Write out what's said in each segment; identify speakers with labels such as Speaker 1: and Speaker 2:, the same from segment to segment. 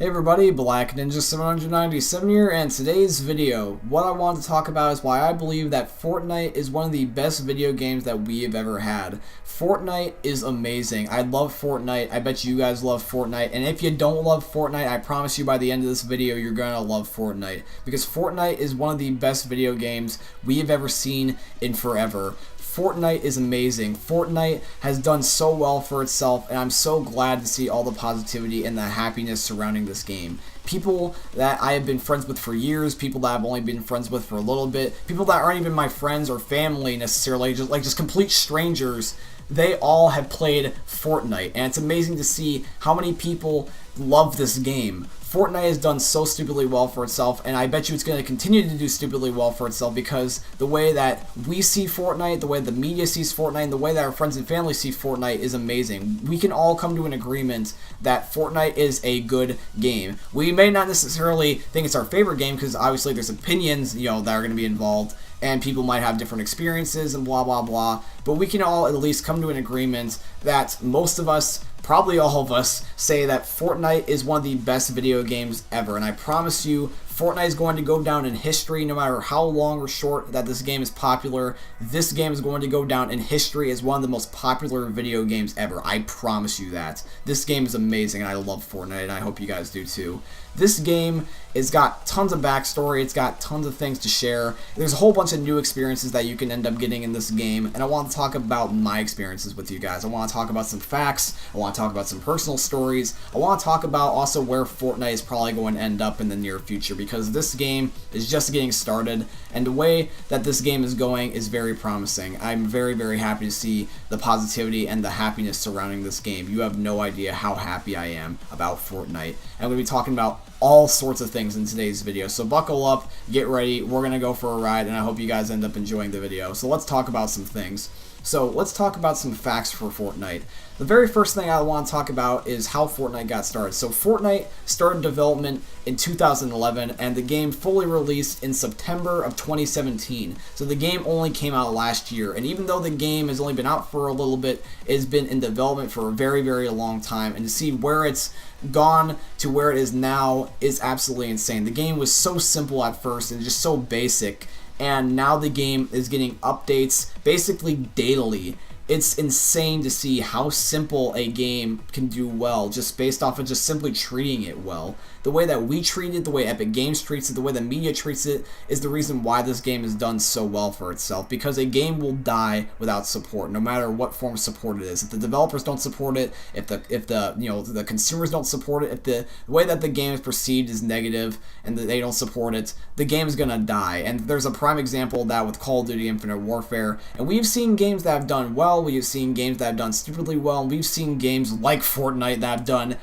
Speaker 1: Hey everybody, Black Ninja 797 here, and today's video, what I want to talk about is why I believe that Fortnite is one of the best video games that we have ever had. Fortnite is amazing. I love Fortnite. I bet you guys love Fortnite, and if you don't love Fortnite, I promise you by the end of this video, you're gonna love Fortnite. Because Fortnite is one of the best video games we have ever seen in forever. Fortnite is amazing. Fortnite has done so well for itself, and I'm so glad to see all the positivity and the happiness surrounding this game. People that I have been friends with for years, people that I've only been friends with for a little bit, people that aren't even my friends or family necessarily, just complete strangers, they all have played Fortnite, and it's amazing to see how many people love this game. Fortnite has done so stupidly well for itself, and I bet you it's going to continue to do stupidly well for itself because the way that we see Fortnite, the way the media sees Fortnite, and the way that our friends and family see Fortnite is amazing. We can all come to an agreement that Fortnite is a good game. We may not necessarily think it's our favorite game because obviously there's opinions, that are going to be involved, and people might have different experiences and blah blah blah, but we can all at least come to an agreement that most of us, probably all of us, say that Fortnite is one of the best video games ever, and I promise you Fortnite is going to go down in history no matter how long or short that this game is popular. This game is going to go down in history as one of the most popular video games ever. I promise you that. This game is amazing, and I love Fortnite, and I hope you guys do too. This game has got tons of backstory, it's got tons of things to share. There's a whole bunch of new experiences that you can end up getting in this game, and I want to talk about my experiences with you guys. I want to talk about some facts, I want to talk about some personal stories, I want to talk about also where Fortnite is probably going to end up in the near future, because this game is just getting started, and the way that this game is going is very promising. I'm very, very happy to see the positivity and the happiness surrounding this game. You have no idea how happy I am about Fortnite. And I'm going to be talking about all sorts of things in today's video, so buckle up, get ready, we're going to go for a ride, and I hope you guys end up enjoying the video. So let's talk about some things. So let's talk about some facts for Fortnite. The very first thing I want to talk about is how Fortnite got started. So Fortnite started development in 2011, and the game fully released in September of 2017. So the game only came out last year, and even though the game has only been out for a little bit, it's been in development for a very, very long time, and to see where it's gone to where it is now is absolutely insane. The game was so simple at first and just so basic, and now the game is getting updates basically daily. It's insane to see how simple a game can do well just based off of just simply treating it well. The way that we treat it, the way Epic Games treats it, the way the media treats it is the reason why this game has done so well for itself, because a game will die without support no matter what form of support it is. If the developers don't support it, if the consumers don't support it, if the way that the game is perceived is negative and that they don't support it, the game is going to die. And there's a prime example of that with Call of Duty Infinite Warfare, and we've seen games that have done well, we've seen games that have done stupidly well, and we've seen games like Fortnite that have done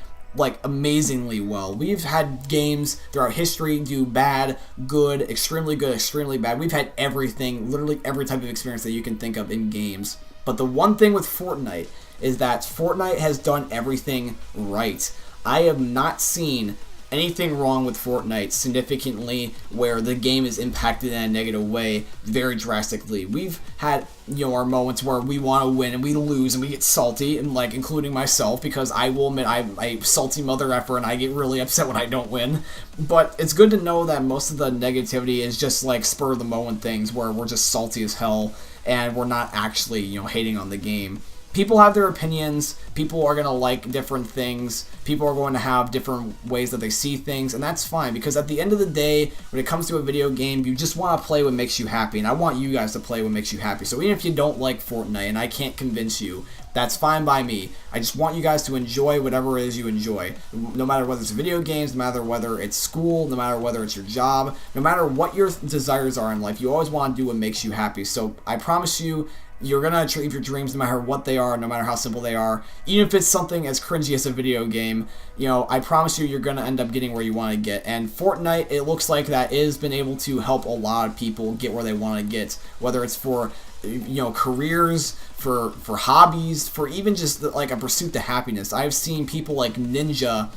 Speaker 1: amazingly well. We've had games throughout history do bad, good, extremely bad. We've had everything, literally every type of experience that you can think of in games. But the one thing with Fortnite is that Fortnite has done everything right. I have not seen anything wrong with Fortnite significantly where the game is impacted in a negative way very drastically. We've had our moments where we want to win and we lose and we get salty, and including myself, because I will admit I'm a salty mother effer and I get really upset when I don't win. But it's good to know that most of the negativity is just spur of the moment things where we're just salty as hell and we're not actually hating on the game. People have their opinions, people are going to like different things, people are going to have different ways that they see things, and that's fine, because at the end of the day, when it comes to a video game, you just want to play what makes you happy, and I want you guys to play what makes you happy. So even if you don't like Fortnite, and I can't convince you, that's fine by me. I just want you guys to enjoy whatever it is you enjoy, no matter whether it's video games, no matter whether it's school, no matter whether it's your job, no matter what your desires are in life, you always want to do what makes you happy. So I promise you, you're going to achieve your dreams no matter what they are, no matter how simple they are. Even if it's something as cringy as a video game, I promise you, you're going to end up getting where you want to get. And Fortnite, it looks like that has been able to help a lot of people get where they want to get, whether it's for careers, for hobbies, for even just like a pursuit to happiness. I've seen people like Ninja,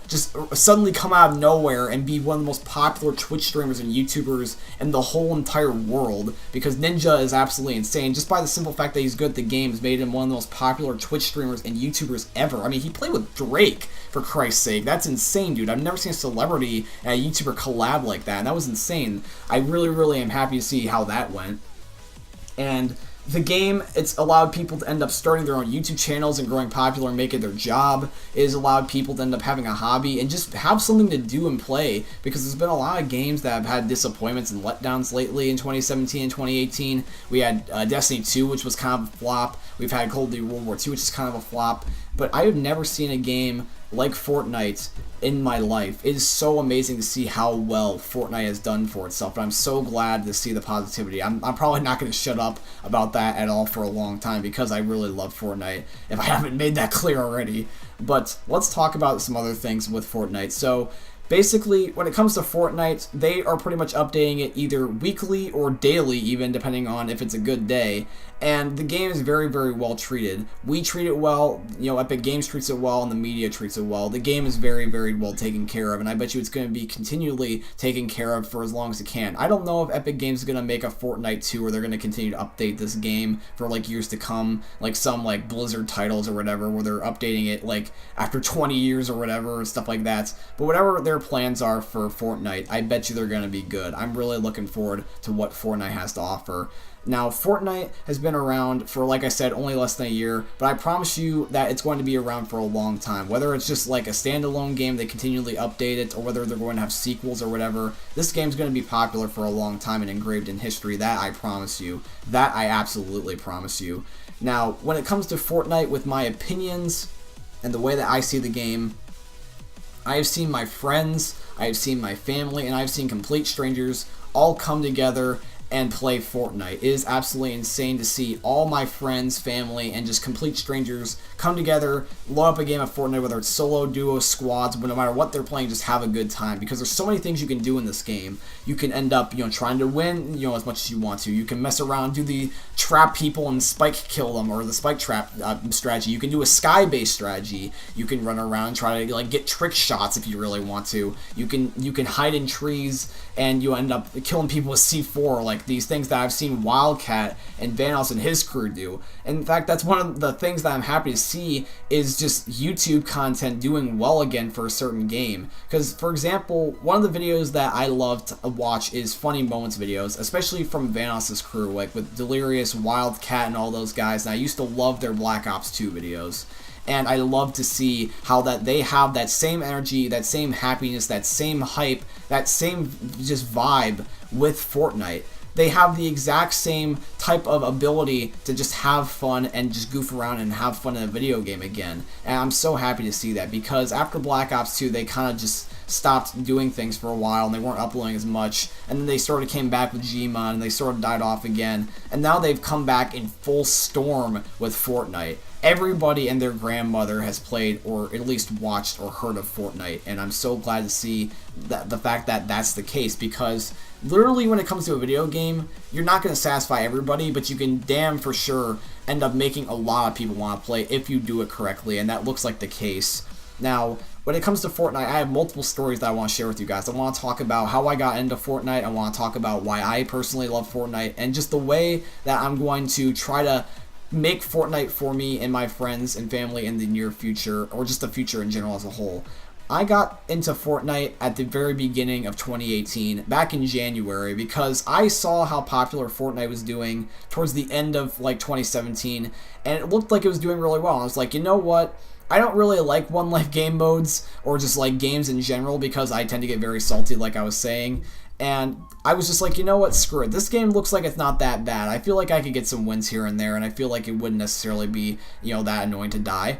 Speaker 1: just suddenly come out of nowhere and be one of the most popular Twitch streamers and YouTubers in the whole entire world, because Ninja is absolutely insane. Just by the simple fact that he's good at the game has made him one of the most popular Twitch streamers and YouTubers ever. I mean, he played with Drake, for Christ's sake. That's insane, dude. I've never seen a celebrity and a YouTuber collab like that, and that was insane. I really, really am happy to see how that went. And the game, it's allowed people to end up starting their own YouTube channels and growing popular and make it their job. It has allowed people to end up having a hobby and just have something to do and play, because there's been a lot of games that have had disappointments and letdowns lately in 2017 and 2018. We had Destiny 2, which was kind of a flop. We've had Call of Duty World War II, which is kind of a flop. But I have never seen a game like Fortnite in my life. It is so amazing to see how well Fortnite has done for itself, and I'm so glad to see the positivity. I'm probably not going to shut up about that at all for a long time, because I really love Fortnite, if I haven't made that clear already. But let's talk about some other things with Fortnite. So basically, when it comes to Fortnite, they are pretty much updating it either weekly or daily, even depending on if it's a good day. And the game is very, very well treated. We treat it well, Epic Games treats it well, and the media treats it well. The game is very, very well taken care of, and I bet you it's going to be continually taken care of for as long as it can. I don't know if Epic Games is going to make a Fortnite 2, or they're going to continue to update this game for like years to come, like some like Blizzard titles or whatever, where they're updating it like after 20 years or whatever, and stuff like that. But whatever their plans are for Fortnite, I bet you they're going to be good. I'm really looking forward to what Fortnite has to offer. Now, Fortnite has been around for, like I said, only less than a year, but I promise you that it's going to be around for a long time. Whether it's just like a standalone game, they continually update it, or whether they're going to have sequels or whatever, this game's going to be popular for a long time and engraved in history. That I promise you. That I absolutely promise you. Now, when it comes to Fortnite, with my opinions and the way that I see the game, I have seen my friends, I have seen my family, and I've seen complete strangers all come together and play Fortnite. It is absolutely insane to see all my friends, family, and just complete strangers come together, load up a game of Fortnite, whether it's solo, duo, squads, but no matter what they're playing, just have a good time, because there's so many things you can do in this game. You can end up, trying to win, as much as you want to. You can mess around, do the trap people and spike kill them, or the spike trap strategy. You can do a sky-based strategy. You can run around and try to get trick shots if you really want to. You can hide in trees, and you end up killing people with C4, like these things that I've seen Wildcat and Vanos and his crew do. In fact, that's one of the things that I'm happy to see, is just YouTube content doing well again for a certain game. Because, for example, one of the videos that I love to watch is funny moments videos, especially from Vanos' crew, like with Delirious, Wildcat, and all those guys, and I used to love their Black Ops 2 videos. And I love to see how that they have that same energy, that same happiness, that same hype, that same just vibe with Fortnite. They have the exact same type of ability to just have fun and just goof around and have fun in a video game again. And I'm so happy to see that, because after Black Ops 2, they kind of just stopped doing things for a while, and they weren't uploading as much, and then they sort of came back with Gmod, and they sort of died off again, and now they've come back in full storm with Fortnite. Everybody and their grandmother has played, or at least watched or heard of Fortnite, and I'm so glad to see that the fact that that's the case, because literally when it comes to a video game, you're not going to satisfy everybody, but you can damn for sure end up making a lot of people want to play if you do it correctly, and that looks like the case. Now, when it comes to Fortnite, I have multiple stories that I want to share with you guys. I want to talk about how I got into Fortnite. I want to talk about why I personally love Fortnite, and just the way that I'm going to try to make Fortnite for me and my friends and family in the near future, or just the future in general as a whole. I got into Fortnite at the very beginning of 2018, back in January, because I saw how popular Fortnite was doing towards the end of like 2017, and it looked like it was doing really well. I was like, you know what? I don't really like one life game modes, or just like games in general, because I tend to get very salty, like I was saying. And I was just like, you know what, screw it. This game looks like it's not that bad. I feel like I could get some wins here and there, and I feel like it wouldn't necessarily be, that annoying to die.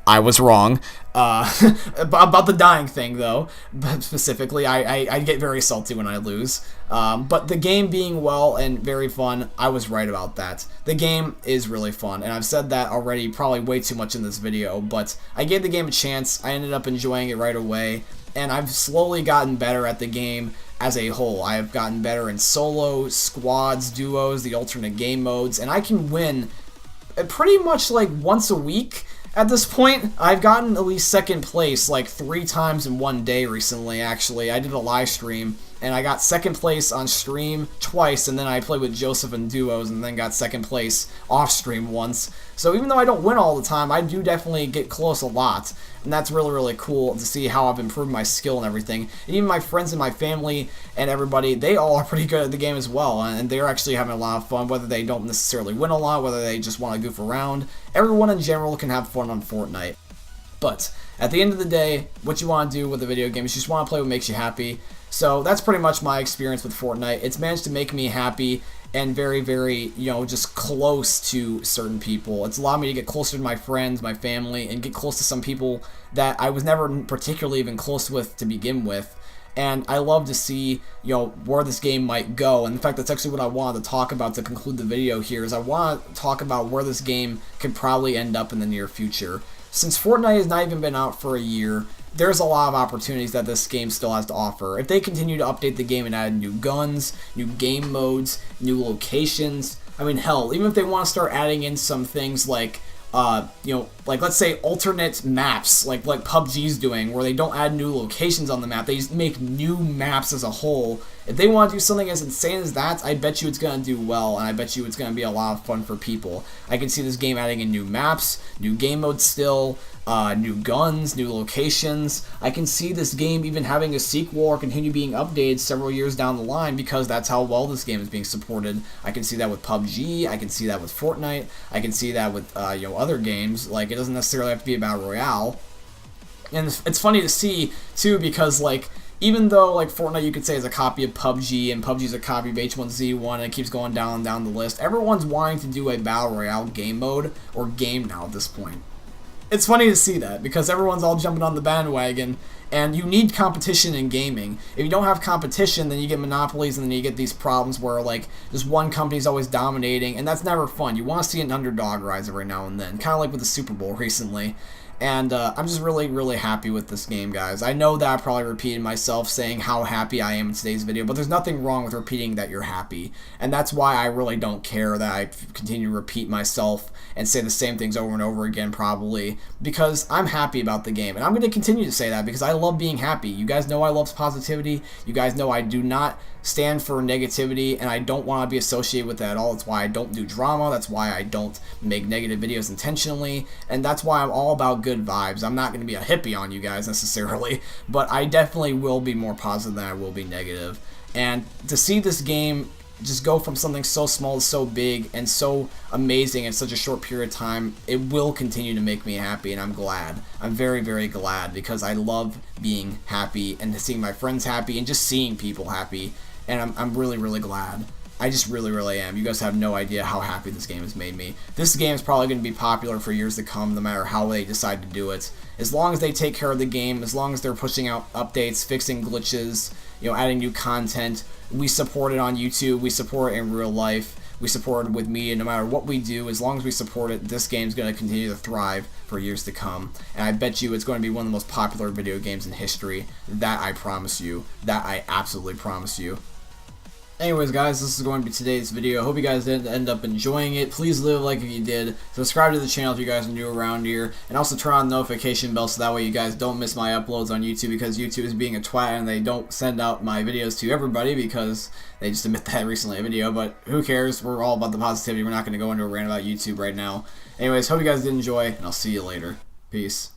Speaker 1: I was wrong. About the dying thing, though, specifically, I get very salty when I lose. But the game being well and very fun, I was right about that. The game is really fun, and I've said that already probably way too much in this video, but I gave the game a chance. I ended up enjoying it right away, and I've slowly gotten better at the game. as a whole. I have gotten better in solo, squads, duos, the alternate game modes, and I can win pretty much like once a week. At this point, I've gotten at least second place like 3 times in one day recently, actually. I did a live stream, and I got second place on stream twice, and then I played with Joseph in duos, and then got second place off stream once. So even though I don't win all the time, I do definitely get close a lot, and that's really, really cool to see how I've improved my skill and everything. And even my friends and my family and everybody, they all are pretty good at the game as well, and they're actually having a lot of fun, whether they don't necessarily win a lot, whether they just want to goof around. Everyone in general can have fun on Fortnite. But at the end of the day, what you want to do with a video game is you just want to play what makes you happy. So that's pretty much my experience with Fortnite. It's managed to make me happy and very, very, just close to certain people. It's allowed me to get closer to my friends, my family, and get close to some people that I was never particularly even close with to begin with. And I love to see, where this game might go. And in fact, that's actually what I wanted to talk about to conclude the video here, is I want to talk about where this game could probably end up in the near future. Since Fortnite has not even been out for a year, there's a lot of opportunities that this game still has to offer. If they continue to update the game and add new guns, new game modes, new locations, I mean, hell, even if they want to start adding in some things like, like let's say alternate maps, like PUBG's doing, where they don't add new locations on the map, they just make new maps as a whole. If they want to do something as insane as that, I bet you it's going to do well, and I bet you it's going to be a lot of fun for people. I can see this game adding in new maps, new game modes still, new guns, new locations. I can see this game even having a sequel or continue being updated several years down the line, because that's how well this game is being supported. I can see that with PUBG, I can see that with Fortnite, I can see that with other games. Like, it doesn't necessarily have to be a Battle Royale. And it's funny to see, too, because, like, even though, like, Fortnite you could say is a copy of PUBG, and PUBG is a copy of H1Z1, and it keeps going down and down the list, everyone's wanting to do a Battle Royale game mode, or game now at this point. It's funny to see that, because everyone's all jumping on the bandwagon, and you need competition in gaming. If you don't have competition, then you get monopolies, and then you get these problems where, like, just one company's always dominating, and that's never fun. You want to see an underdog rise every now and then, kind of like with the Super Bowl recently. And I'm just really, really happy with this game, guys. I know that I probably repeated myself saying how happy I am in today's video, but there's nothing wrong with repeating that you're happy. And that's why I really don't care that I continue to repeat myself and say the same things over and over again, probably, because I'm happy about the game. And I'm going to continue to say that because I love being happy. You guys know I love positivity. You guys know I do not stand for negativity, and I don't want to be associated with that at all. That's why I don't do drama. That's why I don't make negative videos intentionally, and that's why I'm all about good vibes. I'm not going to be a hippie on you guys necessarily, but I definitely will be more positive than I will be negative. And to see this game just go from something so small to so big and so amazing in such a short period of time, it will continue to make me happy, and I'm glad. I'm very, very glad, because I love being happy and seeing my friends happy and just seeing people happy. And I'm really, really glad. I just really, really am. You guys have no idea how happy this game has made me. This game is probably going to be popular for years to come, no matter how they decide to do it. As long as they take care of the game, as long as they're pushing out updates, fixing glitches, adding new content, we support it on YouTube, we support it in real life, we support it with media. No matter what we do, as long as we support it, this game's going to continue to thrive for years to come. And I bet you it's going to be one of the most popular video games in history. That I promise you. That I absolutely promise you. Anyways, guys, this is going to be today's video. I hope you guys did end up enjoying it. Please leave a like if you did. Subscribe to the channel if you guys are new around here. And also turn on the notification bell so that way you guys don't miss my uploads on YouTube, because YouTube is being a twat and they don't send out my videos to everybody because they just admit that recently a video. But who cares? We're all about the positivity. We're not going to go into a rant about YouTube right now. Anyways, hope you guys did enjoy, and I'll see you later. Peace.